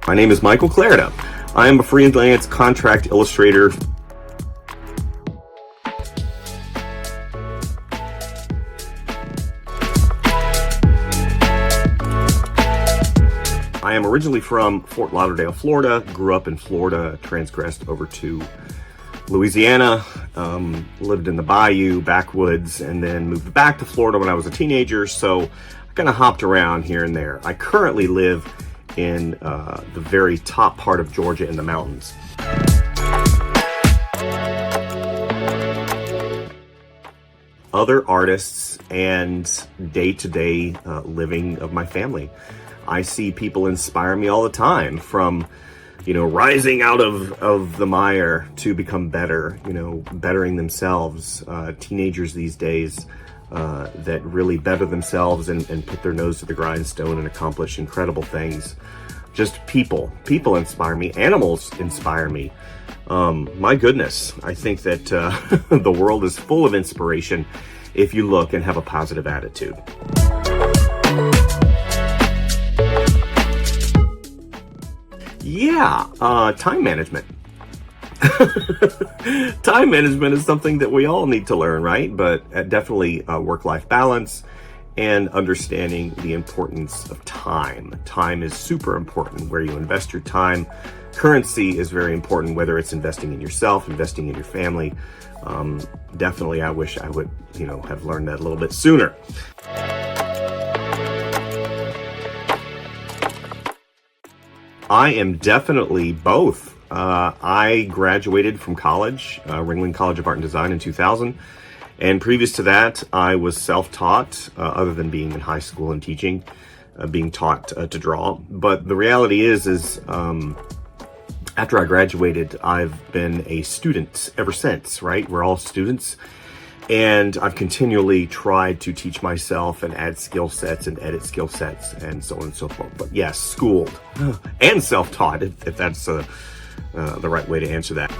My name is Michael Clarida. I am a freelance contract illustrator. I am originally from Fort Lauderdale, Florida. Grew up in Florida, transgressed over to Louisiana, lived in the bayou, backwoods, and then moved back to Florida when I was a teenager. So I kind of hopped around here and there. I currently live in the very top part of Georgia in the mountains. Other artists and day-to-day living of my family. I see people inspire me all the time, from rising out of the mire to become better, bettering themselves. Teenagers these days that really better themselves and put their nose to the grindstone and accomplish incredible things. Just people inspire me. Animals inspire me. My goodness, I think that the world is full of inspiration if you look and have a positive attitude. Yeah, time management. Time management is something that we all need to learn, right? But definitely work-life balance and understanding the importance of time. Time is super important where you invest your time. Currency is very important, whether it's investing in yourself, investing in your family. Definitely, I wish I would, have learned that a little bit sooner. I am definitely both. I graduated from college, Ringling College of Art and Design in 2000. And previous to that, I was self-taught, other than being in high school and teaching, being taught to draw. But the reality is after I graduated, I've been a student ever since, right? We're all students. And I've continually tried to teach myself and add skill sets and edit skill sets and so on and so forth. But yes, schooled and self-taught, if that's the right way to answer that.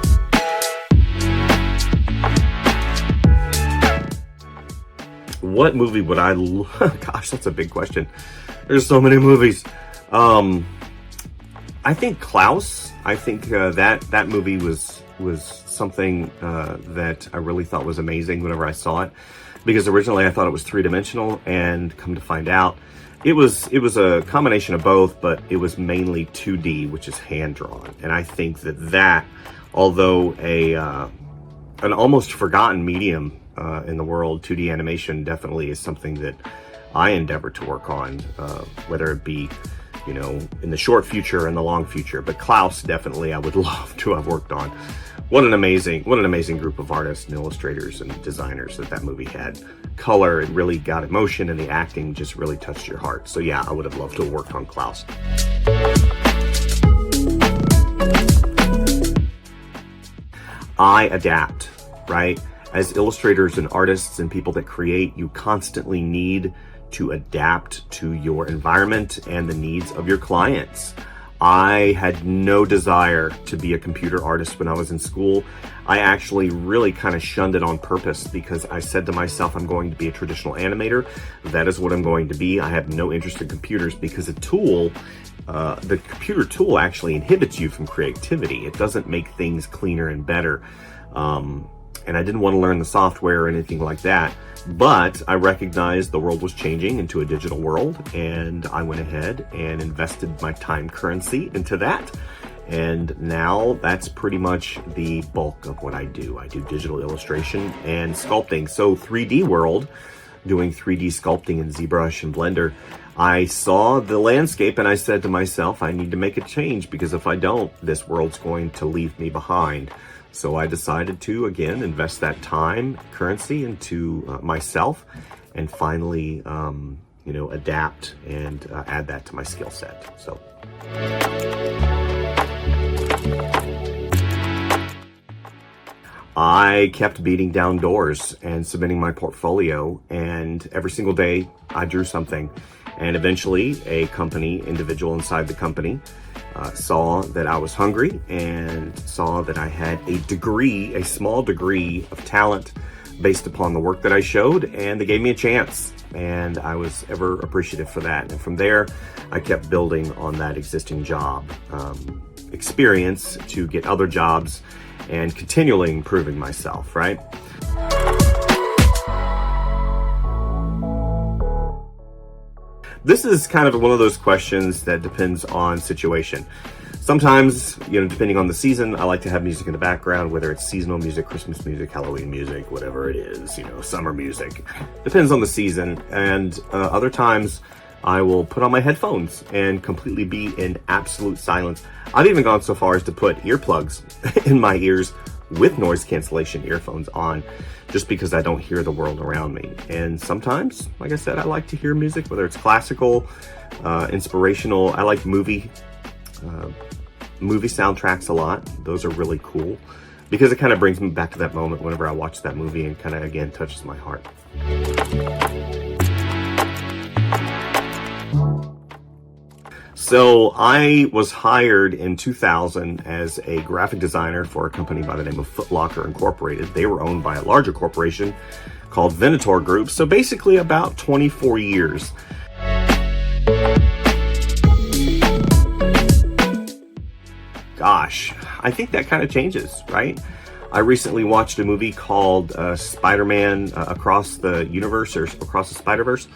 What movie would I gosh, that's a big question. There's so many movies. I think Klaus. I think that movie was something that I really thought was amazing whenever I saw it, because originally I thought it was three-dimensional, and come to find out it was a combination of both, but it was mainly 2D, which is hand-drawn. And I think that although an almost forgotten medium in the world, 2D animation definitely is something that I endeavor to work on, whether it be in the short future and the long future. But Klaus, definitely I would love to have worked on. What an amazing group of artists and illustrators and designers that movie had. Color, it really got emotion, and the acting just really touched your heart. So yeah, I would have loved to have worked on Klaus. I adapt, right? As illustrators and artists and people that create, you constantly need to adapt to your environment and the needs of your clients. I had no desire to be a computer artist when I was in school. I actually really kind of shunned it on purpose, because I said to myself, I'm going to be a traditional animator. That is what I'm going to be. I have no interest in computers, because the computer tool actually inhibits you from creativity. It doesn't make things cleaner and better. And I didn't want to learn the software or anything like that. But I recognized the world was changing into a digital world, and I went ahead and invested my time currency into that. And now that's pretty much the bulk of what I do. I do digital illustration and sculpting. So 3D world, doing 3D sculpting in ZBrush and Blender, I saw the landscape and I said to myself, I need to make a change, because if I don't, this world's going to leave me behind. So I decided to, again, invest that time currency into myself, and finally, adapt and add that to my skill set. So. I kept beating down doors and submitting my portfolio, and every single day I drew something. And eventually a individual inside the company saw that I was hungry and saw that I had a small degree of talent based upon the work that I showed, and they gave me a chance, and I was ever appreciative for that. And from there, I kept building on that existing job experience to get other jobs and continually improving myself, right? This is kind of one of those questions that depends on situation. Sometimes, depending on the season, I like to have music in the background, whether it's seasonal music, Christmas music, Halloween music, whatever it is, summer music. Depends on the season. And other times, I will put on my headphones and completely be in absolute silence. I've even gone so far as to put earplugs in my ears with noise cancellation earphones on, just because I don't hear the world around me. And sometimes, like I said, I like to hear music, whether it's classical, inspirational. I like movie soundtracks a lot. Those are really cool because it kind of brings me back to that moment whenever I watch that movie and kind of, again, touches my heart. So I was hired in 2000 as a graphic designer for a company by the name of Foot Locker Incorporated. They were owned by a larger corporation called Venator Group. So basically about 24 years. Gosh, I think that kind of changes, right? I recently watched a movie called Spider-Man Across the Universe, or Across the Spider-Verse.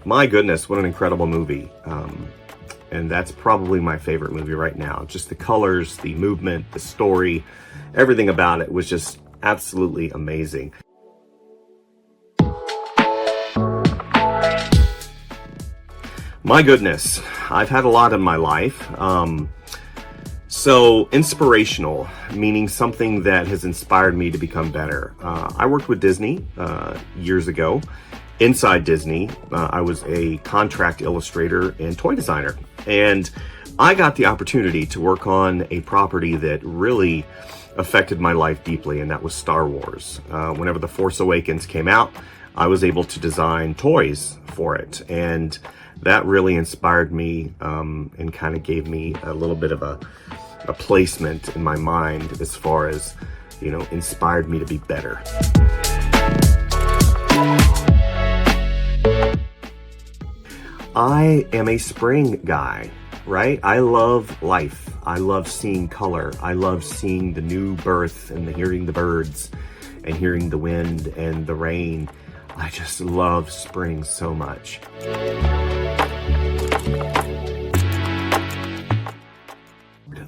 My goodness, what an incredible movie. And that's probably my favorite movie right now. Just the colors, the movement, the story, everything about it was just absolutely amazing. My goodness, I've had a lot in my life. So inspirational, meaning something that has inspired me to become better. I worked with Disney years ago. Inside Disney, I was a contract illustrator and toy designer. And I got the opportunity to work on a property that really affected my life deeply, and that was Star Wars. Whenever The Force Awakens came out, I was able to design toys for it. And that really inspired me and kind of gave me a little bit of a placement in my mind as far as, inspired me to be better. I am a spring guy, right? I love life. I love seeing color. I love seeing the new birth and hearing the birds and hearing the wind and the rain. I just love spring so much.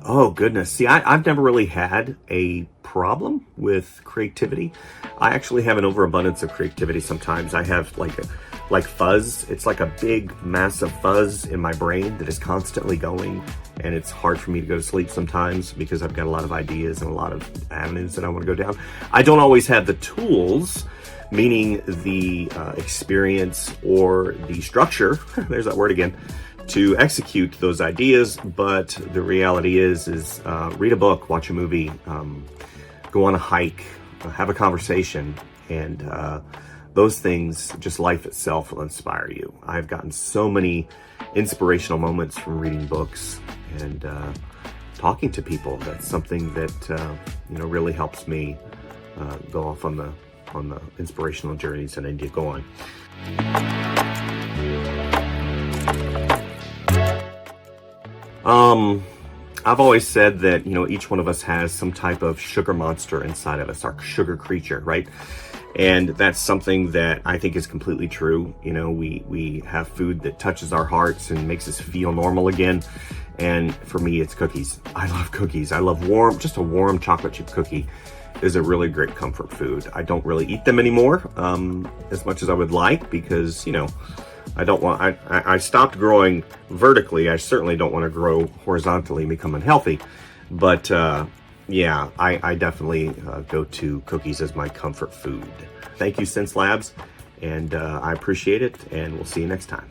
Oh goodness. See, I've never really had a problem with creativity. I actually have an overabundance of creativity sometimes. I have like fuzz. It's like a big, massive fuzz in my brain that is constantly going, and it's hard for me to go to sleep sometimes because I've got a lot of ideas and a lot of avenues that I want to go down. I don't always have the tools, meaning the experience or the structure, there's that word again, to execute those ideas. But the reality is read a book, watch a movie, go on a hike, have a conversation, and those things, just life itself, will inspire you. I've gotten so many inspirational moments from reading books and talking to people. That's something that really helps me go off on the inspirational journeys that I need to go on. I've always said that each one of us has some type of sugar monster inside of us, our sugar creature, right? And that's something that I think is completely true. We have food that touches our hearts and makes us feel normal again. And for me, it's cookies. I love cookies. I love just a warm chocolate chip cookie is a really great comfort food. I don't really eat them anymore as much as I would like because, I stopped growing vertically. I certainly don't want to grow horizontally and become unhealthy. But I definitely go to cookies as my comfort food. Thank you, Xencelabs, and I appreciate it, and we'll see you next time.